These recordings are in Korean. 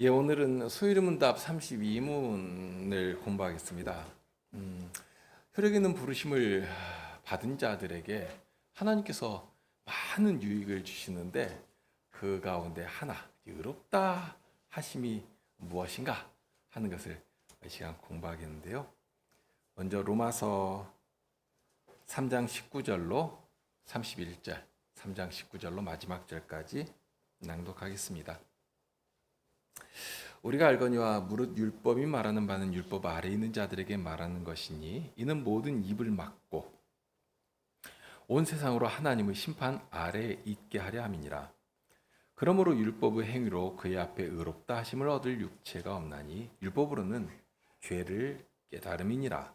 오늘은 소위문답 32문을 공부하겠습니다. 효력 있는 부르심을 받은 자들에게 하나님께서 많은 유익을 주시는데 그 가운데 하나, 의롭다 하심이 무엇인가 하는 것을 이 시간 공부하겠는데요. 먼저 로마서 3장 19절로 31절, 3장 19절로 마지막 절까지 낭독하겠습니다. 우리가 알거니와 무릇 율법이 말하는 바는 율법 아래 있는 자들에게 말하는 것이니 이는 모든 입을 막고 온 세상으로 하나님의 심판 아래에 있게 하려 함이니라. 그러므로 율법의 행위로 그의 앞에 의롭다 하심을 얻을 육체가 없나니 율법으로는 죄를 깨달음이니라.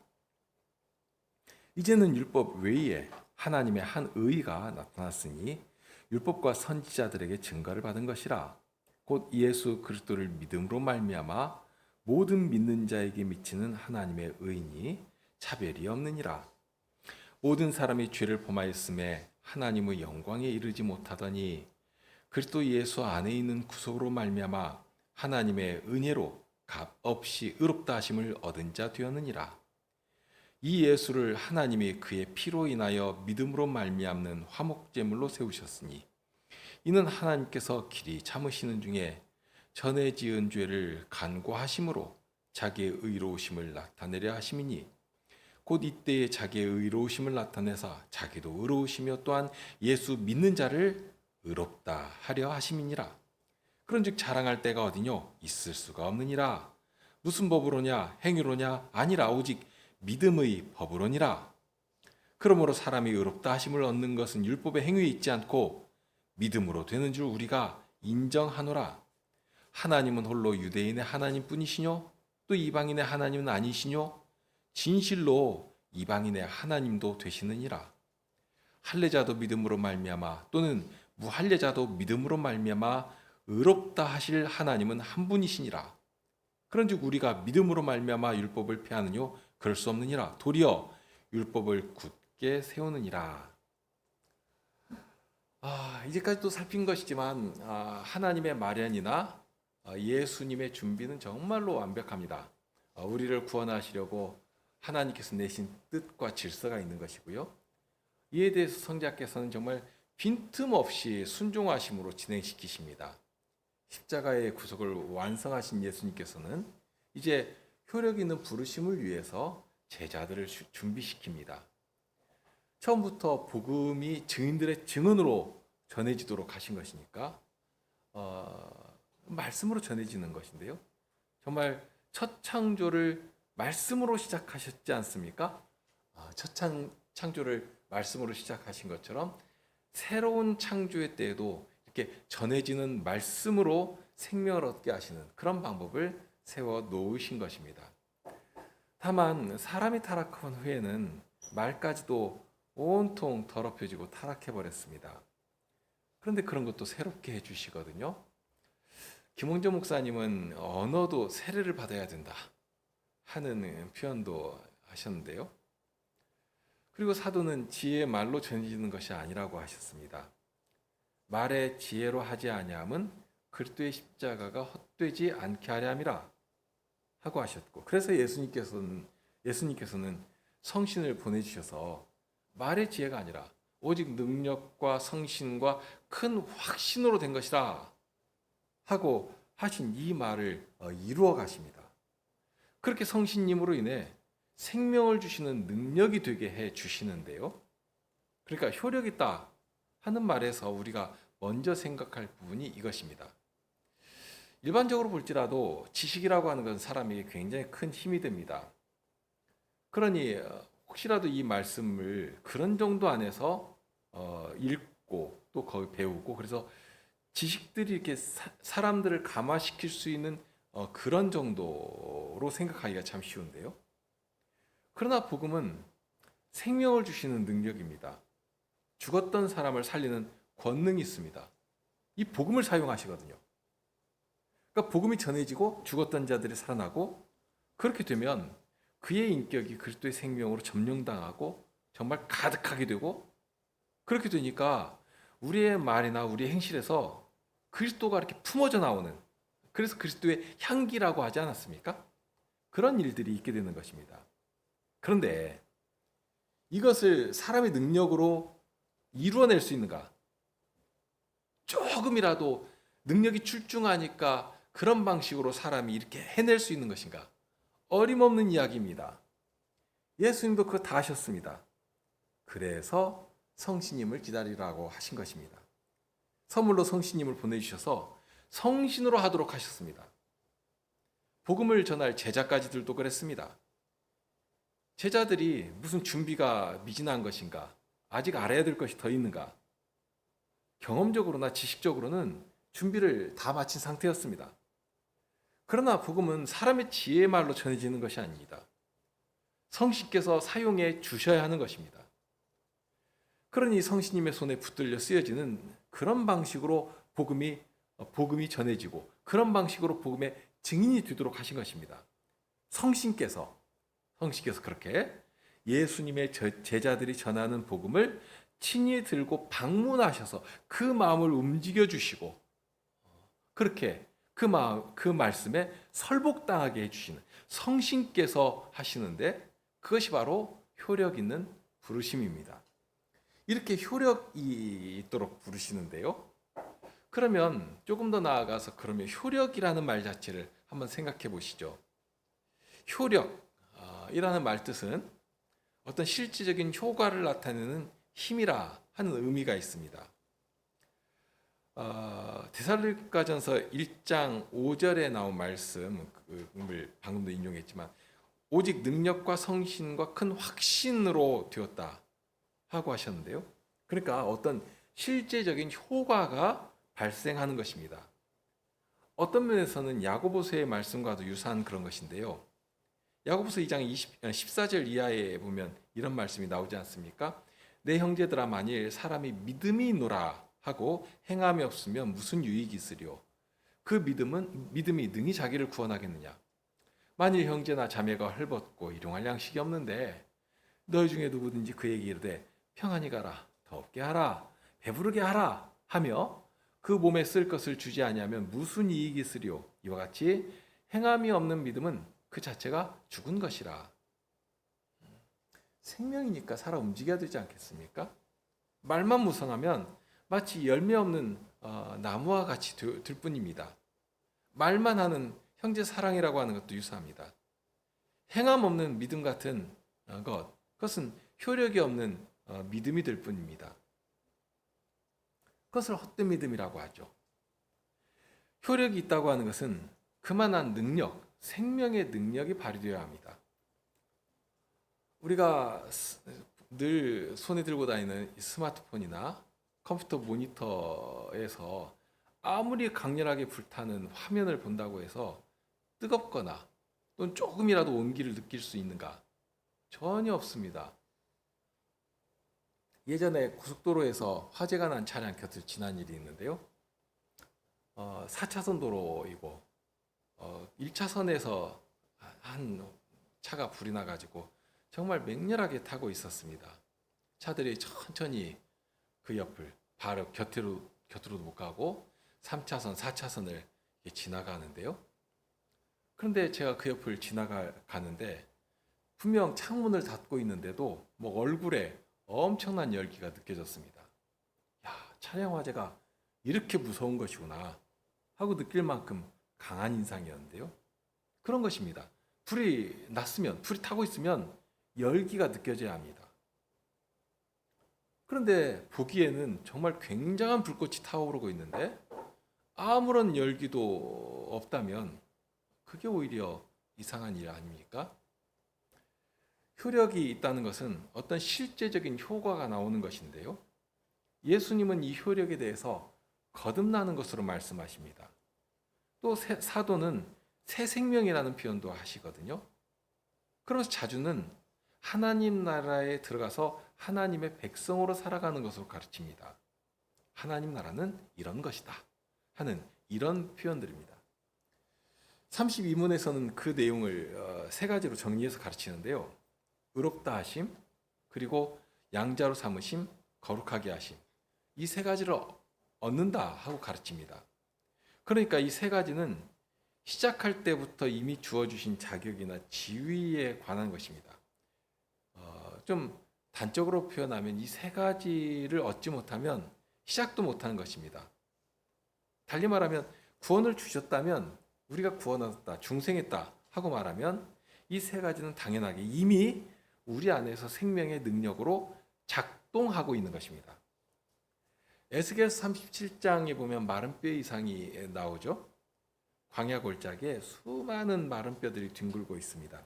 이제는 율법 외에 하나님의 한 의가 나타났으니 율법과 선지자들에게 증거를 받은 것이라. 곧 예수 그리스도를 믿음으로 말미암아 모든 믿는 자에게 미치는 하나님의 의니 차별이 없느니라. 모든 사람이 죄를 범하였음에 하나님의 영광에 이르지 못하더니 그리스도 예수 안에 있는 구속으로 말미암아 하나님의 은혜로 값 없이 의롭다 하심을 얻은 자 되었느니라. 이 예수를 하나님이 그의 피로 인하여 믿음으로 말미암는 화목제물로 세우셨으니 이는 하나님께서 길이 참으시는 중에 전에 지은 죄를 간구하심으로 자기의 의로우심을 나타내려 하심이니 곧 이때에 자기의 의로우심을 나타내사 자기도 의로우시며 또한 예수 믿는 자를 의롭다 하려 하심이니라. 그런즉 자랑할 때가 어디뇨? 있을 수가 없느니라. 무슨 법으로냐? 행위로냐? 아니라 오직 믿음의 법으로니라. 그러므로 사람이 의롭다 하심을 얻는 것은 율법의 행위에 있지 않고 믿음으로 되는 줄 우리가 인정하노라. 하나님은 홀로 유대인의 하나님뿐이시뇨? 또 이방인의 하나님은 아니시뇨? 진실로 이방인의 하나님도 되시느니라. 할례자도 믿음으로 말미암아 또는 무할례자도 믿음으로 말미암아 의롭다 하실 하나님은 한 분이시니라. 그런즉 우리가 믿음으로 말미암아 율법을 폐하느뇨? 그럴 수 없느니라. 도리어 율법을 굳게 세우느니라. 이제까지 또 살핀 것이지만 하나님의 마련이나 예수님의 준비는 정말로 완벽합니다. 우리를 구원하시려고 하나님께서 내신 뜻과 질서가 있는 것이고요. 이에 대해서 성자께서는 정말 빈틈없이 순종하심으로 진행시키십니다. 십자가의 구속을 완성하신 예수님께서는 이제 효력 있는 부르심을 위해서 제자들을 준비시킵니다. 처음부터 복음이 증인들의 증언으로 전해지도록 하신 것이니까 말씀으로 전해지는 것인데요. 정말 첫 창조를 말씀으로 시작하셨지 않습니까? 첫 창조를 말씀으로 시작하신 것처럼 새로운 창조의 때에도 이렇게 전해지는 말씀으로 생명을 얻게 하시는 그런 방법을 세워 놓으신 것입니다. 다만 사람이 타락한 후에는 말까지도 온통 더럽혀지고 타락해 버렸습니다. 그런데 그런 것도 새롭게 해주시거든요. 김홍전 목사님은 언어도 세례를 받아야 된다 하는 표현도 하셨는데요. 그리고 사도는 지혜의 말로 전해지는 것이 아니라고 하셨습니다. 말의 지혜로 하지 아니함은 그리스도의 십자가가 헛되지 않게 하려 함이라 하고 하셨고, 그래서 예수님께서는 성신을 보내주셔서 말의 지혜가 아니라 오직 능력과 성신과 큰 확신으로 된 것이다 하고 하신 이 말을 이루어 가십니다. 그렇게 성신님으로 인해 생명을 주시는 능력이 되게 해 주시는데요. 그러니까 효력 있다 하는 말에서 우리가 먼저 생각할 부분이 이것입니다. 일반적으로 볼지라도 지식이라고 하는 것은 사람에게 굉장히 큰 힘이 됩니다. 그러니 혹시라도 이 말씀을 그런 정도 안에서 읽고 또 거기 배우고, 그래서 지식들이 이렇게 사람들을 감화시킬 수 있는 그런 정도로 생각하기가 참 쉬운데요. 그러나 복음은 생명을 주시는 능력입니다. 죽었던 사람을 살리는 권능이 있습니다. 이 복음을 사용하시거든요. 그러니까 복음이 전해지고 죽었던 자들이 살아나고, 그렇게 되면 그의 인격이 그리스도의 생명으로 점령당하고 정말 가득하게 되고, 그렇게 되니까 우리의 말이나 우리의 행실에서 그리스도가 이렇게 품어져 나오는 그래서 그리스도의 향기라고 하지 않았습니까? 그런 일들이 있게 되는 것입니다. 그런데 이것을 사람의 능력으로 이루어낼 수 있는가? 조금이라도 능력이 출중하니까 그런 방식으로 사람이 이렇게 해낼 수 있는 것인가? 어림없는 이야기입니다. 예수님도 그거 다 하셨습니다. 그래서 성신님을 기다리라고 하신 것입니다. 선물로 성신님을 보내주셔서 성신으로 하도록 하셨습니다. 복음을 전할 제자까지들도 그랬습니다. 제자들이 무슨 준비가 미진한 것인가? 아직 알아야 될 것이 더 있는가? 경험적으로나 지식적으로는 준비를 다 마친 상태였습니다. 그러나 복음은 사람의 지혜의 말로 전해지는 것이 아닙니다. 성신께서 사용해 주셔야 하는 것입니다. 그러니 성신님의 손에 붙들려 쓰여지는 그런 방식으로 복음이 전해지고 그런 방식으로 복음의 증인이 되도록 하신 것입니다. 성신께서 그렇게 예수님의 제자들이 전하는 복음을 친히 들고 방문하셔서 그 마음을 움직여 주시고 그렇게 그 말씀에 설복당하게 해주시는 성신께서 하시는데 그것이 바로 효력 있는 부르심입니다. 이렇게 효력이 있도록 부르시는데요. 그러면 조금 더 나아가서 그러면 효력이라는 말 자체를 한번 생각해 보시죠. 효력이라는 말 뜻은 어떤 실질적인 효과를 나타내는 힘이라 하는 의미가 있습니다. 데살로니가전서 1장 5절에 나온 말씀을 방금도 인용했지만 오직 능력과 성신과 큰 확신으로 되었다 하고 하셨는데요. 그러니까 어떤 실제적인 효과가 발생하는 것입니다. 어떤 면에서는 야고보서의 말씀과도 유사한 그런 것인데요. 야고보서 2장 14절 이하에 보면 이런 말씀이 나오지 않습니까? 내 형제들아 만일 사람이 믿음이 있노라 하고 행함이 없으면 무슨 유익이 있으리요? 그 믿음이 능히 자기를 구원하겠느냐? 만일 형제나 자매가 헐벗고 일용할 양식이 없는데 너희 중에 누구든지 그에게 이르되 평안히 가라, 덥게 하라, 배부르게 하라 하며 그 몸에 쓸 것을 주지 아니하면 무슨 이익이 있으리요? 이와 같이 행함이 없는 믿음은 그 자체가 죽은 것이라. 생명이니까 살아 움직여야 되지 않겠습니까? 말만 무성하면 마치 열매 없는 나무와 같이 될 뿐입니다. 말만 하는 형제 사랑이라고 하는 것도 유사합니다. 행함 없는 믿음 같은 그것은 효력이 없는 믿음이 될 뿐입니다. 그것을 헛된 믿음이라고 하죠. 효력이 있다고 하는 것은 그만한 능력, 생명의 능력이 발휘되어야 합니다. 우리가 늘 손에 들고 다니는 스마트폰이나 컴퓨터 모니터에서 아무리 강렬하게 불타는 화면을 본다고 해서 뜨겁거나 또는 조금이라도 온기를 느낄 수 있는가? 전혀 없습니다. 예전에 고속도로에서 화재가 난 차량 곁을 지난 일이 있는데요. 4차선 도로이고 1차선에서 한 차가 불이 나가지고 정말 맹렬하게 타고 있었습니다. 차들이 천천히 그 옆을 바로 곁으로도 못 가고 3차선, 4차선을 지나가는데요. 그런데 제가 그 옆을 지나가는데 분명 창문을 닫고 있는데도 얼굴에 엄청난 열기가 느껴졌습니다. 야, 차량 화재가 이렇게 무서운 것이구나 하고 느낄 만큼 강한 인상이었는데요. 그런 것입니다. 불이 타고 있으면 열기가 느껴져야 합니다. 그런데 보기에는 정말 굉장한 불꽃이 타오르고 있는데 아무런 열기도 없다면 그게 오히려 이상한 일 아닙니까? 효력이 있다는 것은 어떤 실제적인 효과가 나오는 것인데요. 예수님은 이 효력에 대해서 거듭나는 것으로 말씀하십니다. 또 사도는 새 생명이라는 표현도 하시거든요. 그러면서 자주는 하나님 나라에 들어가서 하나님의 백성으로 살아가는 것으로 가르칩니다. 하나님 나라는 이런 것이다 하는 이런 표현들입니다. 32문에서는 그 내용을 세 가지로 정리해서 가르치는데요. 의롭다 하심, 그리고 양자로 삼으심, 거룩하게 하심. 이 세 가지를 얻는다 하고 가르칩니다. 그러니까 이 세 가지는 시작할 때부터 이미 주어주신 자격이나 지위에 관한 것입니다. 좀 단적으로 표현하면 이 세 가지를 얻지 못하면 시작도 못하는 것입니다. 달리 말하면 구원을 주셨다면 우리가 구원 얻었다, 중생했다 하고 말하면 이 세 가지는 당연하게 이미 우리 안에서 생명의 능력으로 작동하고 있는 것입니다. 에스겔서 37장에 보면 마른 뼈 이상이 나오죠. 광야 골짜기에 수많은 마른 뼈들이 뒹굴고 있습니다.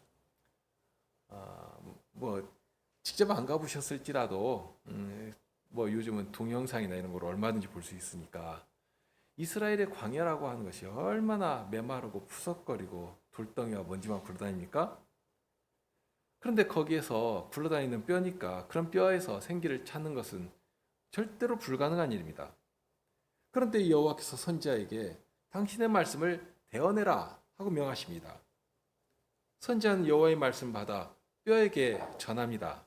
직접 안 가보셨을지라도 요즘은 동영상이나 이런 걸 얼마든지 볼 수 있으니까 이스라엘의 광야라고 하는 것이 얼마나 메마르고 푸석거리고 돌덩이와 먼지만 굴러다닙니까? 그런데 거기에서 굴러다니는 뼈니까 그런 뼈에서 생기를 찾는 것은 절대로 불가능한 일입니다. 그런데 여호와께서 선지자에게 당신의 말씀을 대언해라 하고 명하십니다. 선지자는 여호와의 말씀 받아 뼈에게 전합니다.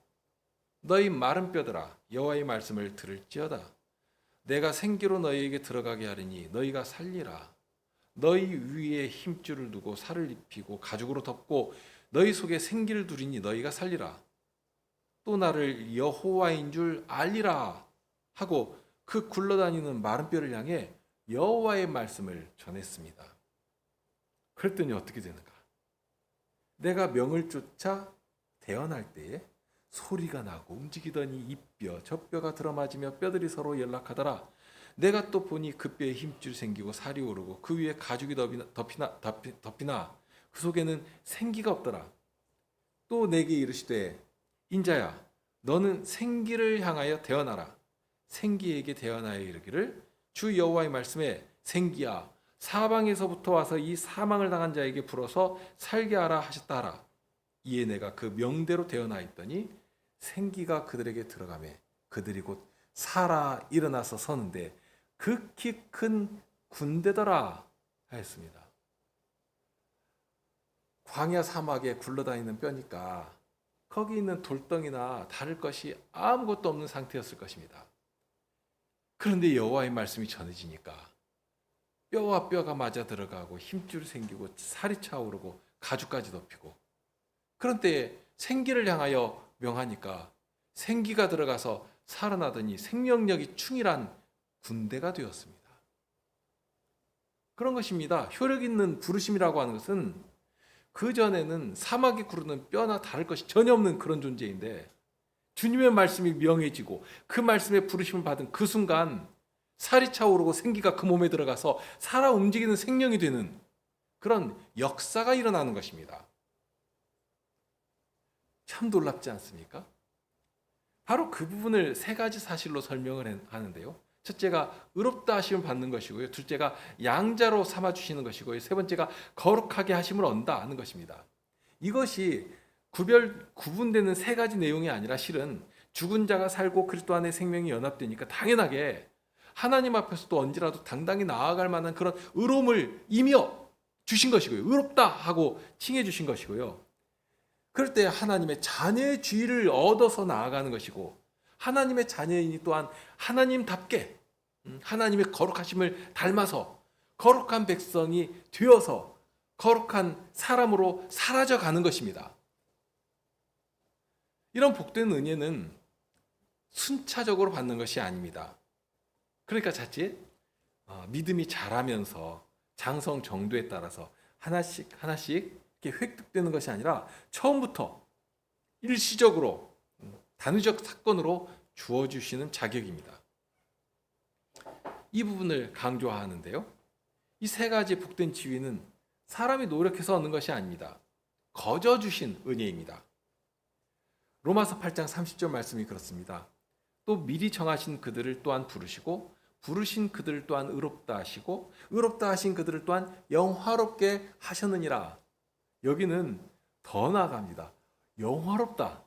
너희 마른 뼈들아 여호와의 말씀을 들을지어다. 내가 생기로 너희에게 들어가게 하리니 너희가 살리라. 너희 위에 힘줄을 두고 살을 입히고 가죽으로 덮고 너희 속에 생기를 두리니 너희가 살리라. 또 나를 여호와인 줄 알리라 하고 그 굴러다니는 마른 뼈를 향해 여호와의 말씀을 전했습니다. 그랬더니 어떻게 되는가? 내가 명을 쫓아 대언할 때에 소리가 나고 움직이더니 이 뼈 저 뼈가 들어맞으며 뼈들이 서로 연락하더라. 내가 또 보니 그 뼈에 힘줄이 생기고 살이 오르고 그 위에 가죽이 덮이나 그 속에는 생기가 없더라. 또 내게 이르시되 인자야 너는 생기를 향하여 대언하라. 생기에게 대언하여 이르기를 주 여호와의 말씀에 생기야 사방에서부터 와서 이 사망을 당한 자에게 불어서 살게 하라 하셨다 하라. 이에 내가 그 명대로 대언하였더니 생기가 그들에게 들어가매 그들이 곧 살아 일어나서 서는데 극히 큰 군대더라 하였습니다. 광야 사막에 굴러다니는 뼈니까 거기 있는 돌덩이나 다를 것이 아무것도 없는 상태였을 것입니다. 그런데 여호와의 말씀이 전해지니까 뼈와 뼈가 맞아 들어가고 힘줄이 생기고 살이 차오르고 가죽까지 덮이고 그런 때에 생기를 향하여 명하니까 생기가 들어가서 살아나더니 생명력이 충일한 군대가 되었습니다. 그런 것입니다. 효력 있는 부르심이라고 하는 것은 그전에는 사막에 구르는 뼈나 다를 것이 전혀 없는 그런 존재인데 주님의 말씀이 명해지고 그 말씀에 부르심을 받은 그 순간 살이 차오르고 생기가 그 몸에 들어가서 살아 움직이는 생명이 되는 그런 역사가 일어나는 것입니다. 참 놀랍지 않습니까? 바로 그 부분을 세 가지 사실로 설명을 하는데요. 첫째가 의롭다 하심을 받는 것이고요. 둘째가 양자로 삼아주시는 것이고요. 세 번째가 거룩하게 하심을 얻는다 하는 것입니다. 이것이 구분되는 세 가지 내용이 아니라 실은 죽은 자가 살고 그리스도 안에 생명이 연합되니까 당연하게 하나님 앞에서도 언제라도 당당히 나아갈 만한 그런 의로움을 이미어 주신 것이고요. 의롭다 하고 칭해 주신 것이고요. 그럴 때 하나님의 자녀의 지위를 얻어서 나아가는 것이고 하나님의 자녀이니 또한 하나님답게 하나님의 거룩하심을 닮아서 거룩한 백성이 되어서 거룩한 사람으로 사라져가는 것입니다. 이런 복된 은혜는 순차적으로 받는 것이 아닙니다. 그러니까 자칫 믿음이 자라면서 장성 정도에 따라서 하나씩 이렇게 획득되는 것이 아니라 처음부터 일시적으로 단위적 사건으로 주어주시는 자격입니다. 이 부분을 강조하는데요. 이 세 가지 복된 지위는 사람이 노력해서 얻는 것이 아닙니다. 거저 주신 은혜입니다. 로마서 8장 30절 말씀이 그렇습니다. 또 미리 정하신 그들을 또한 부르시고 부르신 그들을 또한 의롭다 하시고 의롭다 하신 그들을 또한 영화롭게 하셨느니라. 여기는 더 나아갑니다. 영화롭다.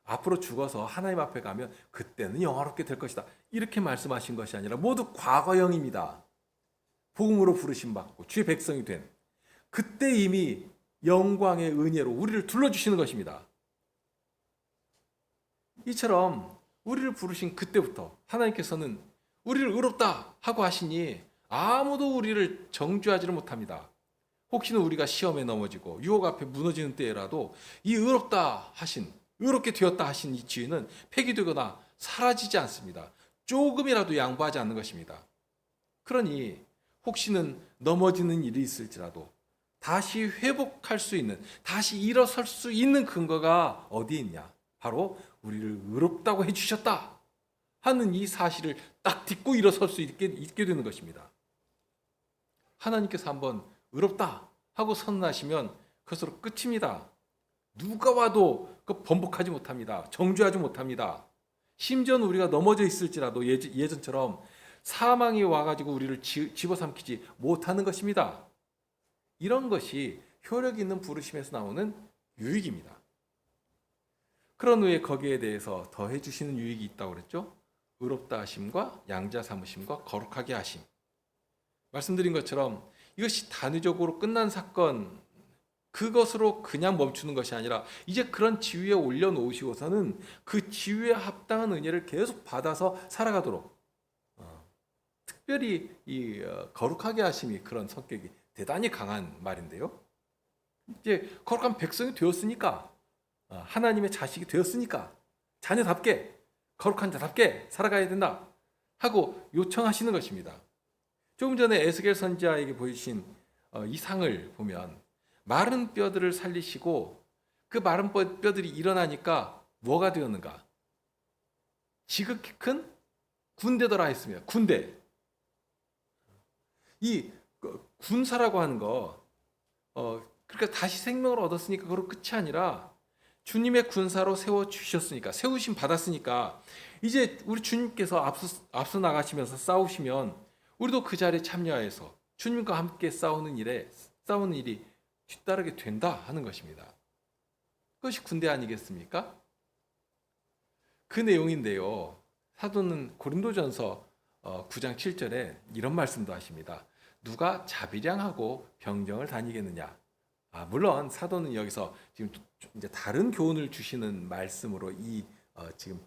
앞으로 죽어서 하나님 앞에 가면 그때는 영화롭게 될 것이다. 이렇게 말씀하신 것이 아니라 모두 과거형입니다. 복음으로 부르심 받고 주의 백성이 된 그때 이미 영광의 은혜로 우리를 둘러주시는 것입니다. 이처럼 우리를 부르신 그때부터 하나님께서는 우리를 의롭다 하고 하시니 아무도 우리를 정죄하지를 못합니다. 혹시나 우리가 시험에 넘어지고 유혹 앞에 무너지는 때라도 이 의롭다 하신, 의롭게 되었다 하신 이 지위는 폐기되거나 사라지지 않습니다. 조금이라도 양보하지 않는 것입니다. 그러니 혹시는 넘어지는 일이 있을지라도 다시 회복할 수 있는, 다시 일어설 수 있는 근거가 어디에 있냐? 바로 우리를 의롭다고 해주셨다 하는 이 사실을 딱 딛고 일어설 수 있게 되는 것입니다. 하나님께서 한번 의롭다 하고 선언하시면 그것으로 끝입니다. 누가 와도 그 번복하지 못합니다. 정죄하지 못합니다. 심지어는 우리가 넘어져 있을지라도 예전처럼 사망이 와가지고 우리를 집어삼키지 못하는 것입니다. 이런 것이 효력 있는 부르심에서 나오는 유익입니다. 그런 후에 거기에 대해서 더해 주시는 유익이 있다고 그랬죠. 의롭다 하심과 양자 삼으심과 거룩하게 하심. 말씀드린 것처럼 이것이 단위적으로 끝난 사건, 그것으로 그냥 멈추는 것이 아니라 이제 그런 지위에 올려놓으시고서는 그 지위에 합당한 은혜를 계속 받아서 살아가도록, 특별히 이 거룩하게 하심이 그런 성격이 대단히 강한 말인데요. 이제 거룩한 백성이 되었으니까, 하나님의 자식이 되었으니까 자녀답게, 거룩한 자답게 살아가야 된다 하고 요청하시는 것입니다. 조금 전에 에스겔 선지자에게 보이신 이 상을 보면 마른 뼈들을 살리시고 그 마른 뼈들이 일어나니까 뭐가 되었는가? 지극히 큰 군대더라 했습니다. 군대. 이 군사라고 하는 거, 그러니까 다시 생명을 얻었으니까 그로 끝이 아니라 주님의 군사로 세워 주셨으니까, 세우심 받았으니까 이제 우리 주님께서 앞서 나가시면서 싸우시면 우리도 그 자리에 참여해서 주님과 함께 싸우는 일이 뒤따르게 된다 하는 것입니다. 그것이 군대 아니겠습니까? 그 내용인데요. 사도는 고린도전서 9장 7절에 이런 말씀도 하십니다. 누가 자비량하고 병정을 다니겠느냐? 물론 사도는 여기서 지금 이제 다른 교훈을 주시는 말씀으로 이 지금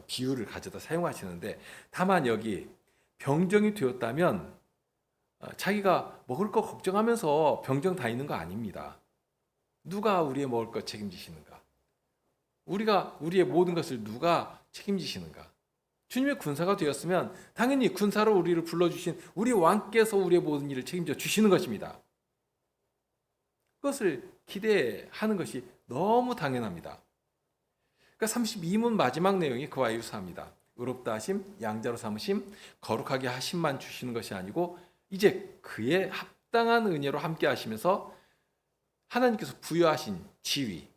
비유를 가져다 사용하시는데, 다만 여기 병정이 되었다면 자기가 먹을 거 걱정하면서 병정 다니는 거 아닙니다. 누가 우리의 먹을 거 책임지시는가? 우리의 모든 것을 누가 책임지시는가? 주님의 군사가 되었으면 당연히 군사로 우리를 불러주신 우리 왕께서 우리의 모든 일을 책임져 주시는 것입니다. 그것을 기대하는 것이 너무 당연합니다. 그러니까 32문 마지막 내용이 그와 유사합니다. 의롭다 하심, 양자로 삼으심, 거룩하게 하심만 주시는 것이 아니고 이제 그의 합당한 은혜로 함께 하시면서 하나님께서 부여하신 지위,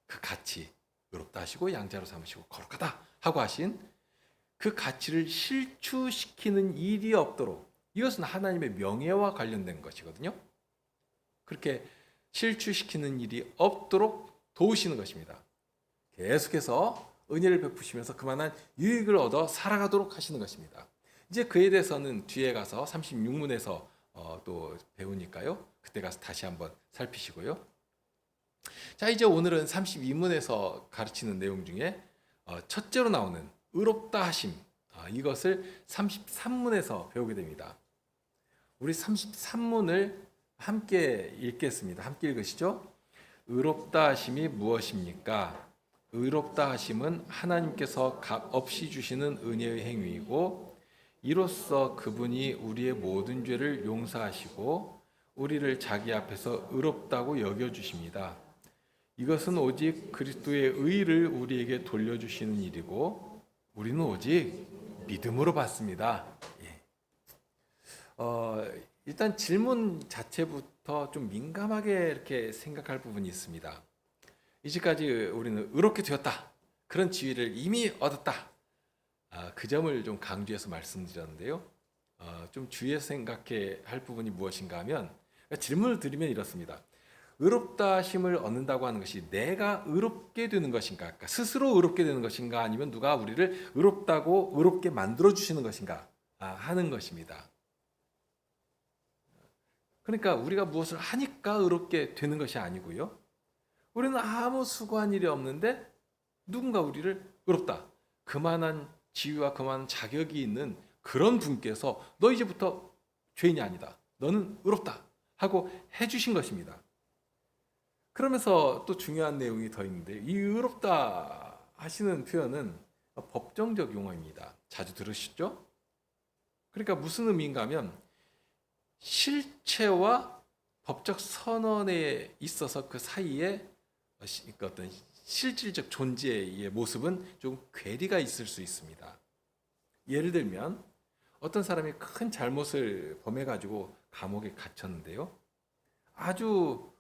그 가치, 의롭다 하시고 양자로 삼으시고 거룩하다 하고 하신 그 가치를 실추시키는 일이 없도록, 이것은 하나님의 명예와 관련된 것이거든요. 그렇게 실추시키는 일이 없도록 도우시는 것입니다. 계속해서 은혜를 베푸시면서 그만한 유익을 얻어 살아가도록 하시는 것입니다. 이제 그에 대해서는 뒤에 가서 36문에서 또 배우니까요. 그때 가서 다시 한번 살피시고요. 자, 이제 오늘은 32문에서 가르치는 내용 중에 첫째로 나오는 의롭다 하심, 이것을 33문에서 배우게 됩니다. 우리 33문을 함께 읽겠습니다. 함께 읽으시죠. 의롭다 하심이 무엇입니까? 의롭다 하심은 하나님께서 값 없이 주시는 은혜의 행위이고, 이로써 그분이 우리의 모든 죄를 용서하시고 우리를 자기 앞에서 의롭다고 여겨주십니다. 이것은 오직 그리스도의 의를 우리에게 돌려주시는 일이고 우리는 오직 믿음으로 받습니다. 일단 질문 자체부터 좀 민감하게 이렇게 생각할 부분이 있습니다. 이제까지 우리는 의롭게 되었다, 그런 지위를 이미 얻었다, 그 점을 좀 강조해서 말씀드렸는데요. 좀 주의해서 생각해야 할 부분이 무엇인가 하면, 질문을 드리면 이렇습니다. 의롭다 하심을 얻는다고 하는 것이 내가 의롭게 되는 것인가, 그러니까 스스로 의롭게 되는 것인가, 아니면 누가 우리를 의롭게 만들어 주시는 것인가 하는 것입니다. 그러니까 우리가 무엇을 하니까 의롭게 되는 것이 아니고요. 우리는 아무 수고한 일이 없는데 누군가 우리를 의롭다, 그만한 지위와 그만한 자격이 있는 그런 분께서 너 이제부터 죄인이 아니다, 너는 의롭다 하고 해주신 것입니다. 그러면서 또 중요한 내용이 더 있는데, 이 의롭다 하시는 표현은 법정적 용어입니다. 자주 들으시죠? 그러니까 무슨 의미인가 하면 실체와 법적 선언에 있어서 그 사이에 어떤 실질적 존재의 모습은 좀 괴리가 있을 수 있습니다. 예를 들면 어떤 사람이 큰 잘못을 범해가지고 감옥에 갇혔는데요. 아주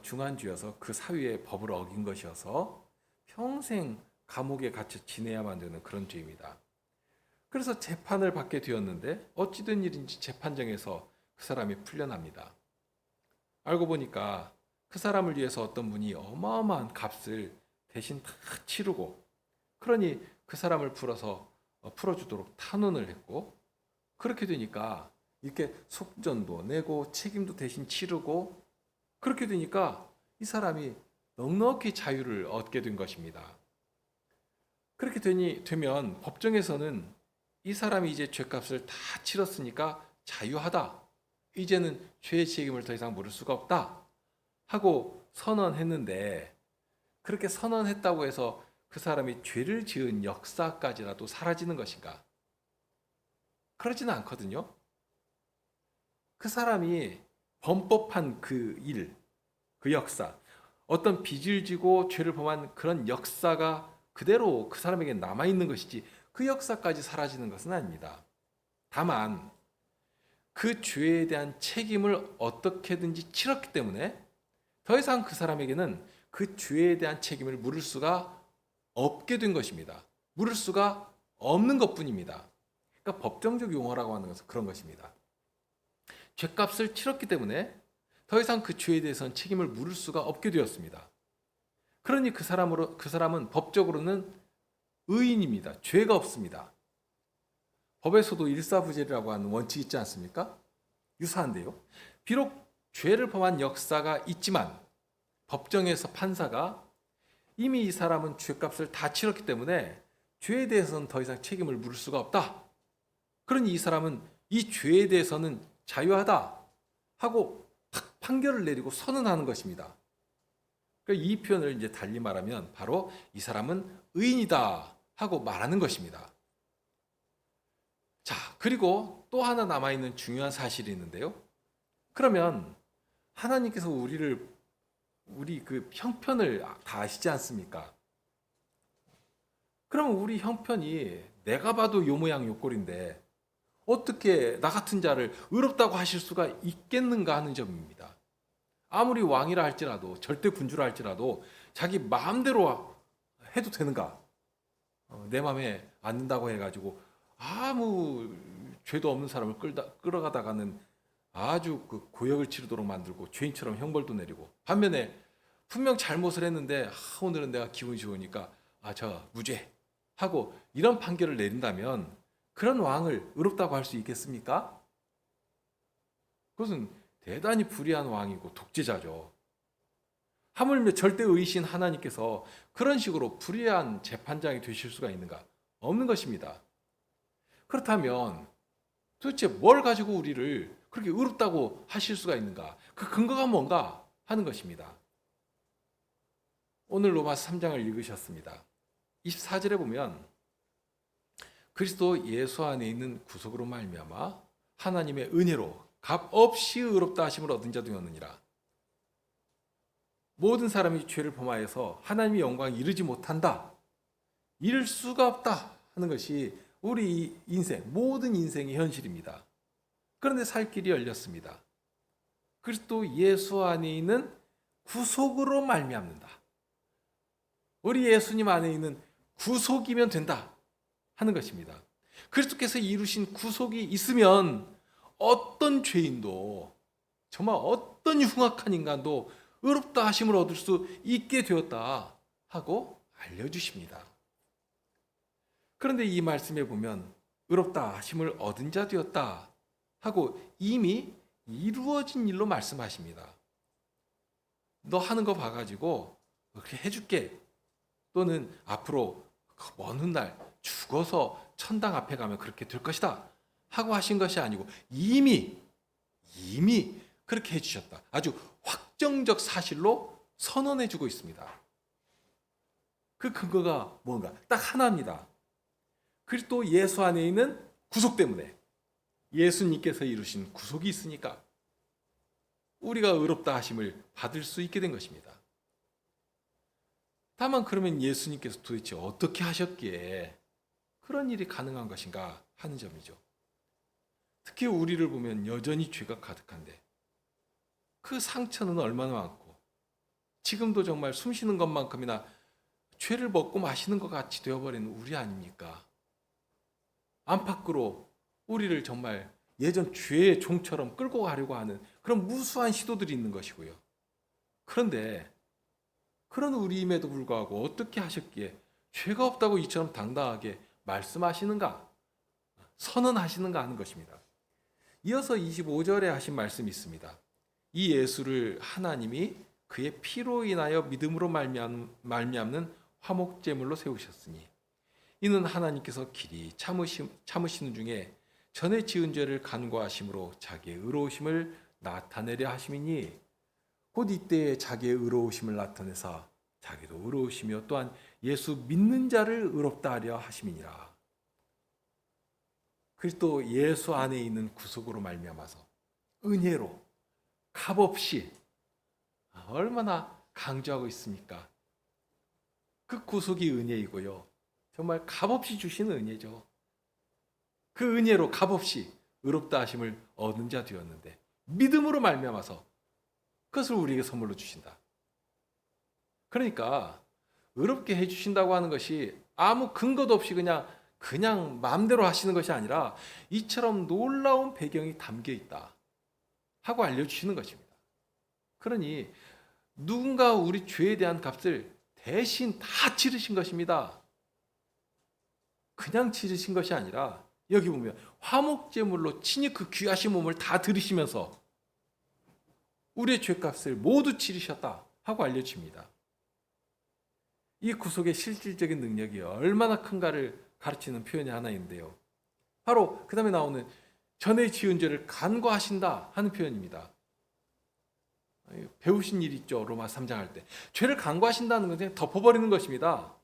중한죄여서 그 사회의 법을 어긴 것이어서 평생 감옥에 갇혀 지내야만 되는 그런 죄입니다. 그래서 재판을 받게 되었는데 어찌된 일인지 재판정에서 그 사람이 풀려납니다. 알고 보니까 그 사람을 위해서 어떤 분이 어마어마한 값을 대신 다 치르고, 그러니 그 사람을 풀어주도록 탄원을 했고, 그렇게 되니까 이렇게 속전도 내고 책임도 대신 치르고, 그렇게 되니까 이 사람이 넉넉히 자유를 얻게 된 것입니다. 그렇게 되면 법정에서는 이 사람이 이제 죄값을 다 치렀으니까 자유하다, 이제는 죄의 책임을 더 이상 물을 수가 없다 하고 선언했는데, 그렇게 선언했다고 해서 그 사람이 죄를 지은 역사까지라도 사라지는 것인가? 그러지는 않거든요. 그 사람이 범법한 그 일, 그 역사, 어떤 빚을 지고 죄를 범한 그런 역사가 그대로 그 사람에게 남아있는 것이지 그 역사까지 사라지는 것은 아닙니다. 다만 그 죄에 대한 책임을 어떻게든지 치렀기 때문에 더 이상 그 사람에게는 그 죄에 대한 책임을 물을 수가 없게 된 것입니다. 물을 수가 없는 것뿐입니다. 그러니까 법정적 용어라고 하는 것은 그런 것입니다. 죄값을 치렀기 때문에 더 이상 그 죄에 대해서는 책임을 물을 수가 없게 되었습니다. 그러니 그 사람은 법적으로는 의인입니다. 죄가 없습니다. 법에서도 일사부재라고 하는 원칙이 있지 않습니까? 유사한데요. 비록 죄를 범한 역사가 있지만 법정에서 판사가 이미 이 사람은 죄값을 다 치렀기 때문에 죄에 대해서는 더 이상 책임을 물을 수가 없다. 그러니 이 사람은 이 죄에 대해서는 자유하다 하고 탁 판결을 내리고 선언하는 것입니다. 그러니까 이 표현을 이제 달리 말하면 바로 이 사람은 의인이다 하고 말하는 것입니다. 자, 그리고 또 하나 남아있는 중요한 사실이 있는데요. 그러면 하나님께서 우리 그 형편을 다 아시지 않습니까? 그러면 우리 형편이 내가 봐도 요 모양 요 꼴인데 어떻게 나 같은 자를 의롭다고 하실 수가 있겠는가 하는 점입니다. 아무리 왕이라 할지라도, 절대 군주라 할지라도 자기 마음대로 해도 되는가? 내 마음에 안 든다고 해가지고 아무 죄도 없는 사람을 끌어가다가는 아주 그 고역을 치르도록 만들고 죄인처럼 형벌도 내리고, 반면에 분명 잘못을 했는데 오늘은 내가 기분이 좋으니까 저 무죄 하고 이런 판결을 내린다면 그런 왕을 의롭다고 할 수 있겠습니까? 그것은 대단히 불의한 왕이고 독재자죠. 하물며 절대의이신 하나님께서 그런 식으로 불의한 재판장이 되실 수가 있는가? 없는 것입니다. 그렇다면 도대체 뭘 가지고 우리를 그렇게 의롭다고 하실 수가 있는가? 그 근거가 뭔가 하는 것입니다. 오늘 로마서 3장을 읽으셨습니다. 24절에 보면 그리스도 예수 안에 있는 구속으로 말미암아 하나님의 은혜로 값없이 의롭다 하심을 얻은 자 되었느니라. 모든 사람이 죄를 범하여서 하나님의 영광에 이르지 못한다, 이룰 수가 없다 하는 것이 우리 인생, 모든 인생의 현실입니다. 그런데 살 길이 열렸습니다. 그리스도 예수 안에 있는 구속으로 말미암는다. 우리 예수님 안에 있는 구속이면 된다 하는 것입니다. 그리스도께서 이루신 구속이 있으면 어떤 죄인도, 정말 어떤 흉악한 인간도 의롭다 하심을 얻을 수 있게 되었다 하고 알려주십니다. 그런데 이 말씀에 보면 의롭다 하심을 얻은 자 되었다 하고 이미 이루어진 일로 말씀하십니다. 너 하는 거 봐가지고 그렇게 해줄게, 또는 앞으로 먼 훗날 죽어서 천당 앞에 가면 그렇게 될 것이다 하고 하신 것이 아니고 이미 그렇게 해주셨다. 아주 확정적 사실로 선언해주고 있습니다. 그 근거가 뭔가? 딱 하나입니다. 그리스도 예수 안에 있는 구속 때문에, 예수님께서 이루신 구속이 있으니까 우리가 의롭다 하심을 받을 수 있게 된 것입니다. 다만 그러면 예수님께서 도대체 어떻게 하셨기에 그런 일이 가능한 것인가 하는 점이죠. 특히 우리를 보면 여전히 죄가 가득한데 그 상처는 얼마나 많고 지금도 정말 숨쉬는 것만큼이나 죄를 먹고 마시는 것 같이 되어버린 우리 아닙니까? 안팎으로 우리를 정말 예전 죄의 종처럼 끌고 가려고 하는 그런 무수한 시도들이 있는 것이고요. 그런데 그런 우리임에도 불구하고 어떻게 하셨기에 죄가 없다고 이처럼 당당하게 말씀하시는가, 선언하시는가 하는 것입니다. 이어서 25절에 하신 말씀이 있습니다. 이 예수를 하나님이 그의 피로 인하여 믿음으로 말미암는 화목제물로 세우셨으니 이는 하나님께서 길이 참으시는 중에 전에 지은 죄를 간과하심으로 자기의 의로우심을 나타내려 하심이니 곧 이때에 자기의 의로우심을 나타내사 자기도 의로우시며 또한 예수 믿는 자를 의롭다 하려 하심이니라. 그리스도 예수 안에 있는 구속으로 말미암아서 은혜로 값없이 얼마나 강조하고 있습니까? 그 구속이 은혜이고요. 정말 값없이 주시는 은혜죠. 그 은혜로 값없이 의롭다 하심을 얻은 자 되었는데 믿음으로 말미암아서 그것을 우리에게 선물로 주신다. 그러니까 의롭게 해주신다고 하는 것이 아무 근거도 없이 그냥 마음대로 하시는 것이 아니라 이처럼 놀라운 배경이 담겨 있다 하고 알려주시는 것입니다. 그러니 누군가 우리 죄에 대한 값을 대신 다 치르신 것입니다. 그냥 치르신 것이 아니라 여기 보면 화목제물로 친히 그 귀하신 몸을 다 들이시면서 우리의 죄값을 모두 치르셨다 하고 알려집니다. 이 구속의 실질적인 능력이 얼마나 큰가를 가르치는 표현이 하나 있는데요. 바로 그 다음에 나오는 전에 지은 죄를 간과하신다 하는 표현입니다. 배우신 일 있죠. 로마 3장 할 때. 죄를 간과하신다는 것은 그냥 덮어버리는 것입니다.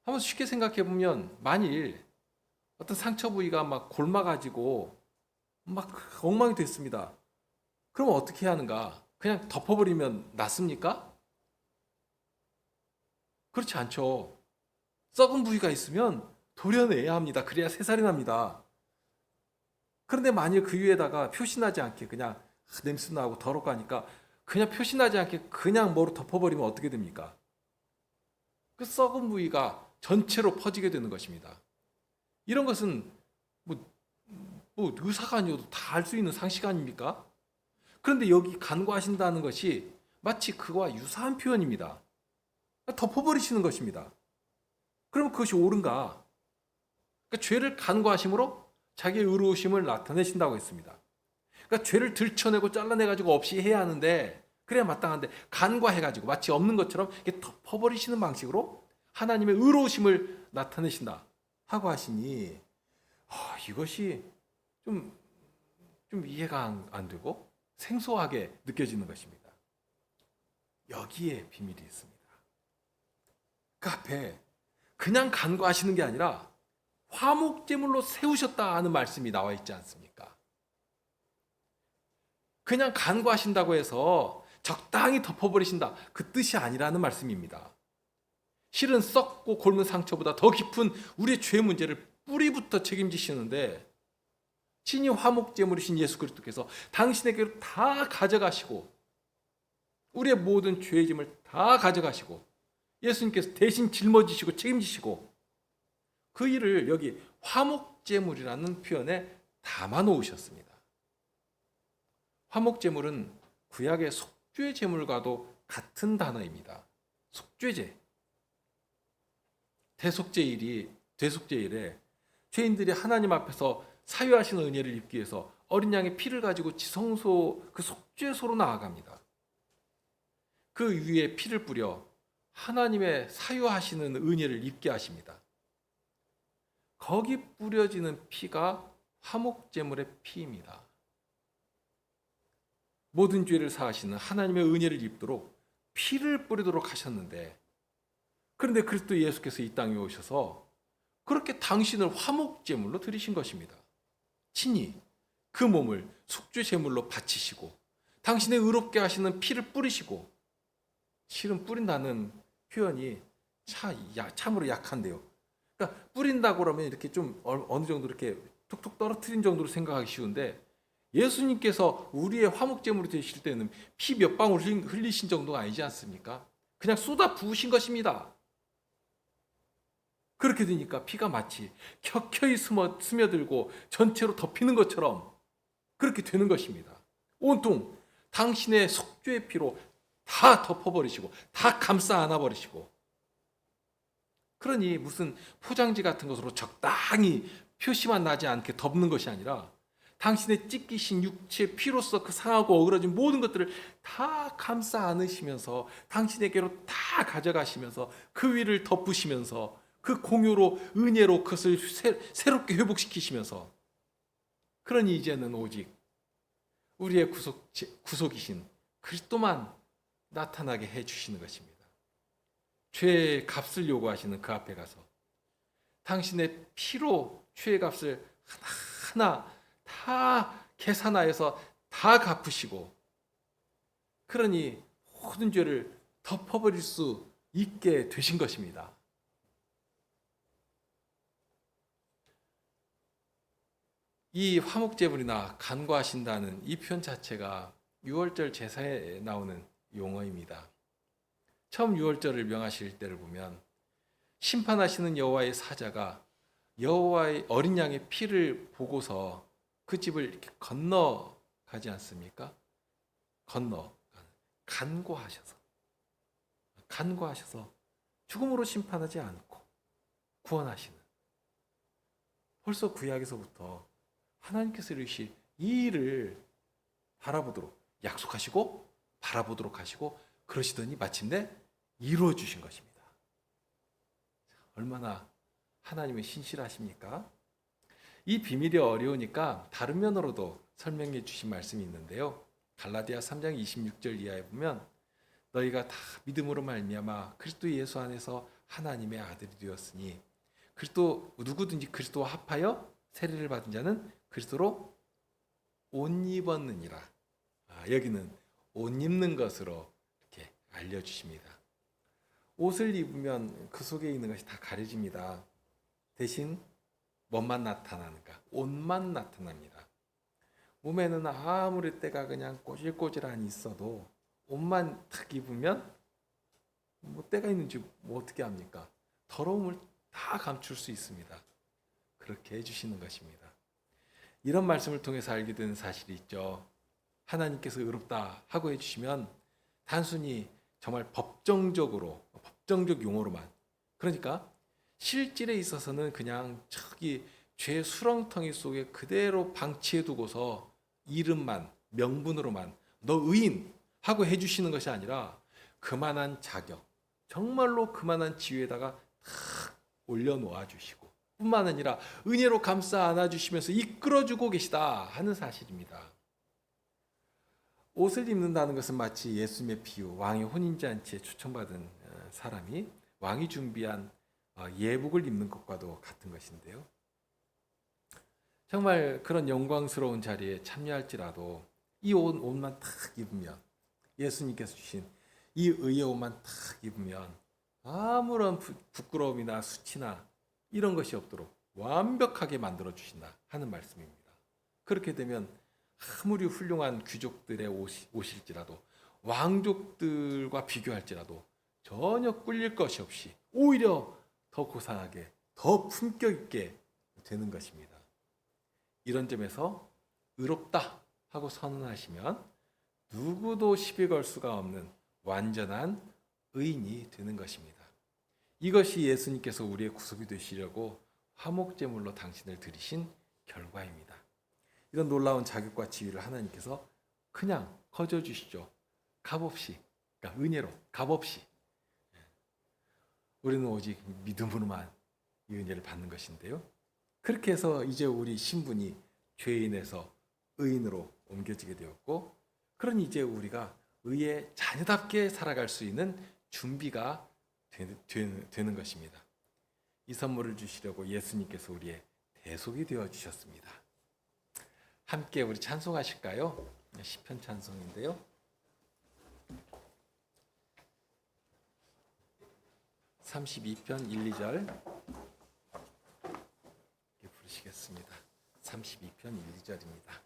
한번 쉽게 생각해 보면 만일 어떤 상처 부위가 막 골마가지고 막 엉망이 됐습니다. 그럼 어떻게 해야 하는가? 그냥 덮어버리면 낫습니까? 그렇지 않죠. 썩은 부위가 있으면 도려내야 합니다. 그래야 새살이 납니다. 그런데 만일 그 위에다가 표시나지 않게 그냥 냄새 나고 더럽고 하니까 그냥 표시나지 않게 그냥 뭐로 덮어버리면 어떻게 됩니까? 그 썩은 부위가 전체로 퍼지게 되는 것입니다. 이런 것은 뭐 의사가 아니어도 다 알 수 있는 상식 아닙니까? 그런데 여기 간과하신다는 것이 마치 그와 유사한 표현입니다. 덮어버리시는 것입니다. 그럼 그것이 옳은가? 그러니까 죄를 간과하심으로 자기의 의로우심을 나타내신다고 했습니다. 그러니까 죄를 들춰내고 잘라내가지고 없이 해야 하는데 그래야 마땅한데 간과해가지고 마치 없는 것처럼 이렇게 덮어버리시는 방식으로 하나님의 의로우심을 나타내신다 하고 하시니 이것이 좀 이해가 안 되고 생소하게 느껴지는 것입니다. 여기에 비밀이 있습니다. 그 앞에 그냥 간과하시는 게 아니라 화목제물로 세우셨다 하는 말씀이 나와 있지 않습니까? 그냥 간과하신다고 해서 적당히 덮어버리신다 그 뜻이 아니라는 말씀입니다. 실은 썩고 곪은 상처보다 더 깊은 우리의 죄 문제를 뿌리부터 책임지시는데 친히 화목제물이신 예수 그리스도께서 당신에게로 다 가져가시고 우리의 모든 죄의 짐을 다 가져가시고 예수님께서 대신 짊어지시고 책임지시고 그 일을 여기 화목제물이라는 표현에 담아 놓으셨습니다. 화목제물은 구약의 속죄 제물과도 같은 단어입니다. 속죄제. 대속죄일에 죄인들이 하나님 앞에서 사유하시는 은혜를 입기 위해서 어린 양의 피를 가지고 지성소 그 속죄소로 나아갑니다. 그 위에 피를 뿌려 하나님의 사유하시는 은혜를 입게 하십니다. 거기 뿌려지는 피가 화목제물의 피입니다. 모든 죄를 사하시는 하나님의 은혜를 입도록 피를 뿌리도록 하셨는데, 그런데 그리스도 예수께서 이 땅에 오셔서 그렇게 당신을 화목제물로 드리신 것입니다. 친히 그 몸을 속죄 제물로 바치시고 당신의 의롭게 하시는 피를 뿌리시고, 실은 뿌린다는 표현이 참으로 약한데요. 그러니까 뿌린다고 그러면 이렇게 좀 어느 정도 이렇게 툭툭 떨어뜨린 정도로 생각하기 쉬운데, 예수님께서 우리의 화목제물이 되실 때는 피 몇 방울 흘리신 정도가 아니지 않습니까? 그냥 쏟아 부으신 것입니다. 그렇게 되니까 피가 마치 켜켜이 스며들고 전체로 덮이는 것처럼 그렇게 되는 것입니다. 온통 당신의 속죄의 피로 다 덮어버리시고 다 감싸 안아버리시고, 그러니 무슨 포장지 같은 것으로 적당히 표시만 나지 않게 덮는 것이 아니라 당신의 찢기신 육체 피로서 그 상하고 어그러진 모든 것들을 다 감싸 안으시면서 당신에게로 다 가져가시면서 그 위를 덮으시면서 그 공유로 은혜로 그것을 새롭게 회복시키시면서, 그러니 이제는 오직 우리의 구속이신 그리스도만 나타나게 해주시는 것입니다. 죄의 값을 요구하시는 그 앞에 가서 당신의 피로 죄의 값을 하나하나 다 계산하여서 다 갚으시고, 그러니 모든 죄를 덮어버릴 수 있게 되신 것입니다. 이 화목제물이나 간구하신다는 이 표현 자체가 유월절 제사에 나오는 용어입니다. 처음 유월절을 명하실 때를 보면 심판하시는 여호와의 사자가 여호와의 어린 양의 피를 보고서 그 집을 이렇게 건너가지 않습니까? 간구하셔서 죽음으로 심판하지 않고 구원하시는, 벌써 구약에서부터 하나님께서 이르시 이 일을 바라보도록 약속하시고 바라보도록 하시고 그러시더니 마침내 이루어 주신 것입니다. 얼마나 하나님의 신실하십니까? 이 비밀이 어려우니까 다른 면으로도 설명해 주신 말씀이 있는데요. 갈라디아 3장 26절 이하에 보면 너희가 다 믿음으로 말미암아 그리스도 예수 안에서 하나님의 아들이 되었으니 누구든지 그리스도와 합하여 세례를 받은 자는 그리스도로 옷 입었느니라. 여기는 옷 입는 것으로 이렇게 알려주십니다. 옷을 입으면 그 속에 있는 것이 다 가려집니다. 대신 뭐만 나타나는가? 옷만 나타납니다. 몸에는 아무리 때가 그냥 꼬질꼬질한 있어도 옷만 탁 입으면 뭐 때가 있는지 뭐 어떻게 합니까? 더러움을 다 감출 수 있습니다. 그렇게 해주시는 것입니다. 이런 말씀을 통해서 알게 되는 사실이 있죠. 하나님께서 의롭다 하고 해주시면 단순히 정말 법정적 용어로만, 그러니까 실질에 있어서는 그냥 저기 죄 수렁텅이 속에 그대로 방치해 두고서 이름만, 명분으로만 너 의인 하고 해주시는 것이 아니라 그만한 자격, 정말로 그만한 지위에다가 탁 올려놓아 주시고 뿐만 아니라 은혜로 감싸 안아주시면서 이끌어주고 계시다 하는 사실입니다. 옷을 입는다는 것은 마치 예수님의 비유, 왕의 혼인잔치에 초청받은 사람이 왕이 준비한 예복을 입는 것과도 같은 것인데요. 정말 그런 영광스러운 자리에 참여할지라도 이 옷만 탁 입으면, 예수님께서 주신 이 의의 옷만 탁 입으면 아무런 부끄러움이나 수치나 이런 것이 없도록 완벽하게 만들어 주신다 하는 말씀입니다. 그렇게 되면 아무리 훌륭한 귀족들의 옷일지라도 왕족들과 비교할지라도 전혀 꿀릴 것이 없이 오히려 더 고상하게, 더 품격 있게 되는 것입니다. 이런 점에서 의롭다 하고 선언하시면 누구도 시비 걸 수가 없는 완전한 의인이 되는 것입니다. 이것이 예수님께서 우리의 구속이 되시려고 화목제물로 당신을 드리신 결과입니다. 이런 놀라운 자격과 지위를 하나님께서 그냥 거저 주시죠. 값없이, 그러니까 은혜로 값없이. 우리는 오직 믿음으로만 이 은혜를 받는 것인데요. 그렇게 해서 이제 우리 신분이 죄인에서 의인으로 옮겨지게 되었고, 그러니 이제 우리가 의의 자녀답게 살아갈 수 있는 준비가 되는 것입니다. 이 선물을 주시려고 예수님께서 우리의 대속이 되어 주셨습니다. 함께 우리 찬송하실까요? 시편 찬송인데요. 32편 1, 2절 부르시겠습니다. 32편 1, 2절입니다.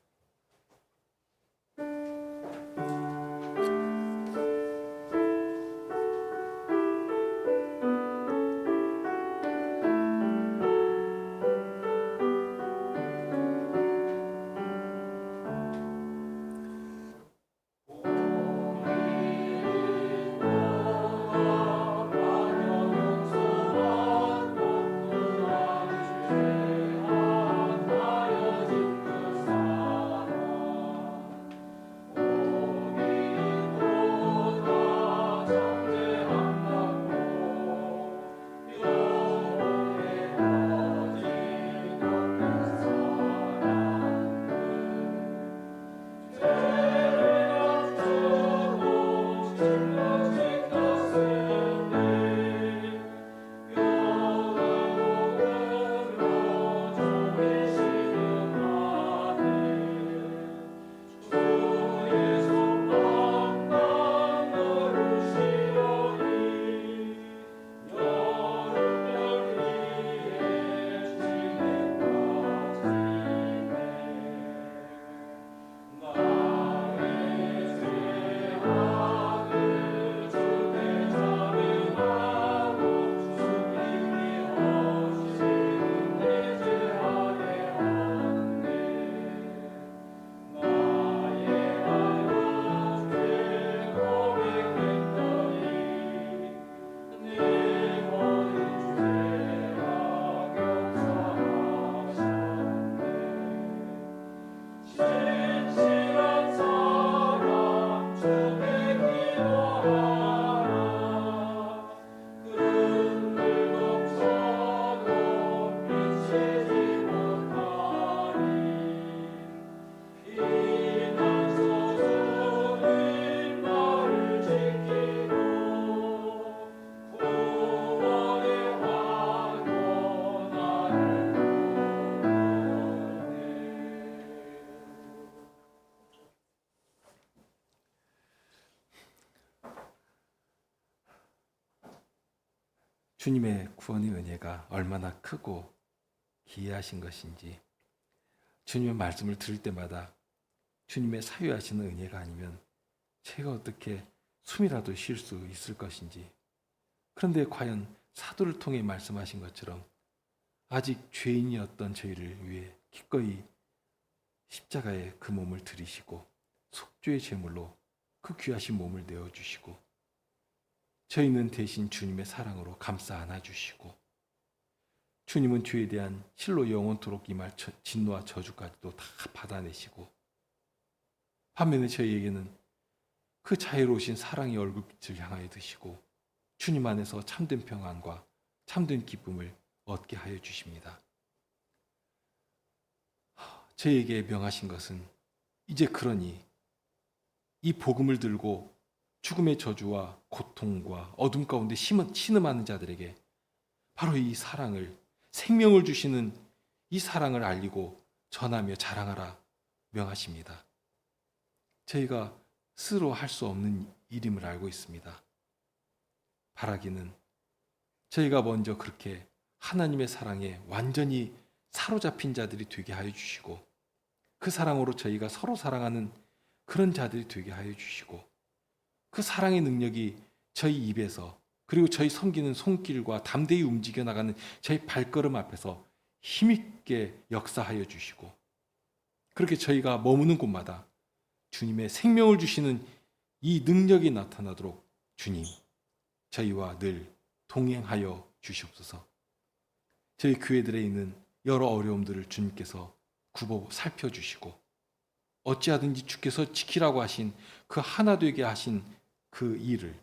주님의 구원의 은혜가 얼마나 크고 기이하신 것인지, 주님의 말씀을 들을 때마다 주님의 사유하시는 은혜가 아니면 제가 어떻게 숨이라도 쉴 수 있을 것인지, 그런데 과연 사도를 통해 말씀하신 것처럼 아직 죄인이었던 저희를 위해 기꺼이 십자가에 그 몸을 들이시고 속죄의 제물로 그 귀하신 몸을 내어주시고, 저희는 대신 주님의 사랑으로 감싸 안아주시고, 주님은 죄에 대한 실로 영원토록 임할 진노와 저주까지도 다 받아내시고, 반면에 저희에게는 그 자애로우신 사랑의 얼굴빛을 향하여 드시고 주님 안에서 참된 평안과 참된 기쁨을 얻게 하여 주십니다. 저희에게 명하신 것은 이제 그러니 이 복음을 들고 죽음의 저주와 고통과 어둠 가운데 신음하는 자들에게 바로 이 사랑을, 생명을 주시는 이 사랑을 알리고 전하며 자랑하라 명하십니다. 저희가 스스로 할 수 없는 일임을 알고 있습니다. 바라기는 저희가 먼저 그렇게 하나님의 사랑에 완전히 사로잡힌 자들이 되게 하여 주시고, 그 사랑으로 저희가 서로 사랑하는 그런 자들이 되게 하여 주시고, 그 사랑의 능력이 저희 입에서, 그리고 저희 섬기는 손길과 담대히 움직여 나가는 저희 발걸음 앞에서 힘있게 역사하여 주시고, 그렇게 저희가 머무는 곳마다 주님의 생명을 주시는 이 능력이 나타나도록 주님, 저희와 늘 동행하여 주시옵소서. 저희 교회들에 있는 여러 어려움들을 주님께서 굽어 살펴주시고, 어찌하든지 주께서 지키라고 하신 그 하나 되게 하신 그 일을,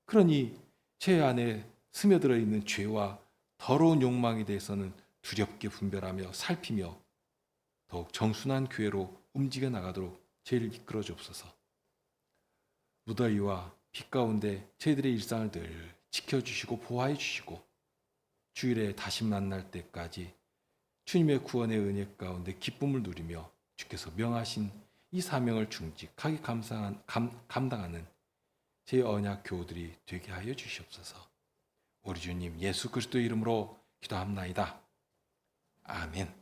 그러니 제 안에 스며들어 있는 죄와 더러운 욕망에 대해서는 두렵게 분별하며 살피며 더욱 정순한 교회로 움직여 나가도록 저희를 이끌어 주옵소서. 무더위와 비 가운데 저희들의 일상을 늘 지켜주시고 보호해 주시고 주일에 다시 만날 때까지 주님의 구원의 은혜 가운데 기쁨을 누리며 주께서 명하신 이 사명을 충직하게 감당하는 제 언약 교우들이 되게 하여 주시옵소서. 우리 주님 예수 그리스도 이름으로 기도합나이다. 아멘.